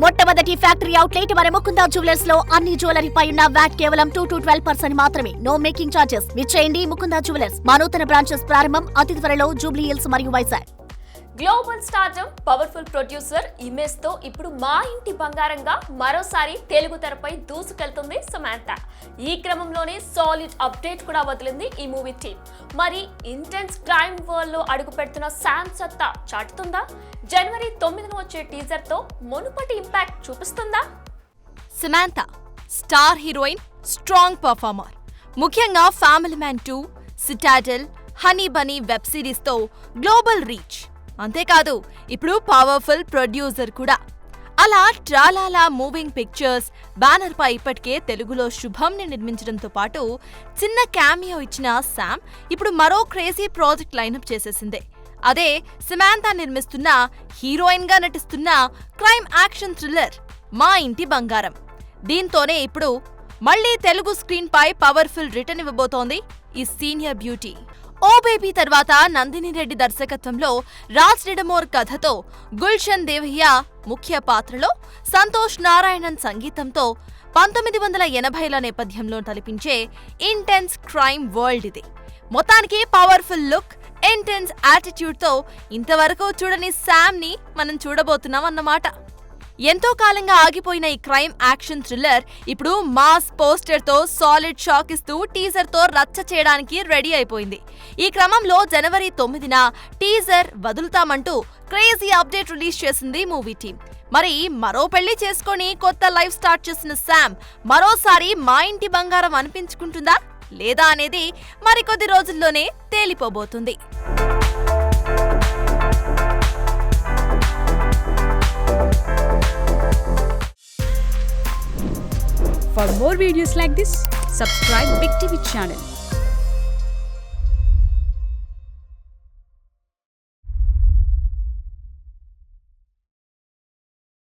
మొట్టమొదటి factory outlet మన Mukunda jewellers లో అన్ని జ్యువెలరీపై ఉన్న వ్యాట్ కేవలం 2 to 12% మాత్రమే. No making charges. విచ్చేయండి ముకుందా జ్యువెలర్స్. మా నూతన బ్రాంచెస్ ప్రారంభం అతి త్వరలో జూబ్లీ హిల్స్ మరియు Vizag. Global stardom powerful producer image తో ఇప్పుడు మా ఇంటి బంగారంగా మరోసారి తెలుగు తెరపై దూసుకెళ్తుంది సమాంతా. ఈ క్రమంలోనే సాలిడ్ అప్డేట్ కూడా వదిలింది ఈ మూవీ టీమ్. మరి ఇంటెన్స్ క్రైమ్ వరల్డ్ లో అడుగు పెడుతున్న శామ్ సత్తా చాటుతుందా? జనవరి 9న వచ్చే టీజర్ తో మునుపటి ఇంపాక్ట్ చూపిస్తుందా? Samantha star heroine, strong performer. ముఖ్యంగా Family Man 2, Citadel, Honey Bunny web series తో గ్లోబల్ రీచ్. అంతేకాదు ఇప్పుడు పవర్ఫుల్ ప్రొడ్యూసర్ కూడా. అలా ట్రాలాలా మూవింగ్ పిక్చర్స్ బ్యానర్ పై ఇప్పటికే తెలుగులో శుభంని నిర్మించడంతో పాటు చిన్న క్యామియో ఇచ్చిన శామ్ ఇప్పుడు మరో క్రేజీ ప్రాజెక్ట్ లైనప్ చేసేసిందే. అదే సమాంతా నిర్మిస్తున్న, హీరోయిన్ గా నటిస్తున్న క్రైమ్ యాక్షన్ థ్రిల్లర్ మా ఇంటి బంగారం. దీంతోనే ఇప్పుడు మళ్లీ తెలుగు స్క్రీన్ పై పవర్ఫుల్ రిటర్న్ ఇవ్వబోతోంది ఈ సీనియర్ బ్యూటీ. ఓ బేబీ తర్వాత నందిని రెడ్డి దర్శకత్వంలో రాజ్ నిడమోర్ కథతో గుల్షన్ దేవయ్య ముఖ్య పాత్రలో సంతోష్ నారాయణన్ సంగీతంతో 1980ల నేపథ్యంలో తలపించే ఇంటెన్స్ క్రైమ్ వరల్డ్ ఇది. మొత్తానికి పవర్ఫుల్ లుక్, ఇంటెన్స్ యాటిట్యూడ్ తో ఇంతవరకు చూడని శామ్ ని మనం చూడబోతున్నాం అన్నమాట. ఎంతో కాలంగా ఆగిపోయిన ఈ క్రైమ్ యాక్షన్ థ్రిల్లర్ ఇప్పుడు మాస్ పోస్టర్ తో సాలిడ్ షాక్ ఇస్తూ టీజర్ తో రచ్చ చేయడానికి రెడీ అయిపోయింది. ఈ క్రమంలో జనవరి 9న టీజర్ వదులుతామంటూ క్రేజీ అప్డేట్ రిలీజ్ చేసింది మూవీ టీమ్. మరి మరో పెళ్లి చేసుకొని కొత్త లైఫ్ స్టార్ట్ చేసిన శామ్ మరోసారి మా ఇంటి బంగారం అనిపించుకుంటుందా లేదా అనేది మరికొద్ది రోజుల్లోనే తేలిపోబోతుంది. For more videos like this, subscribe Big TV channel.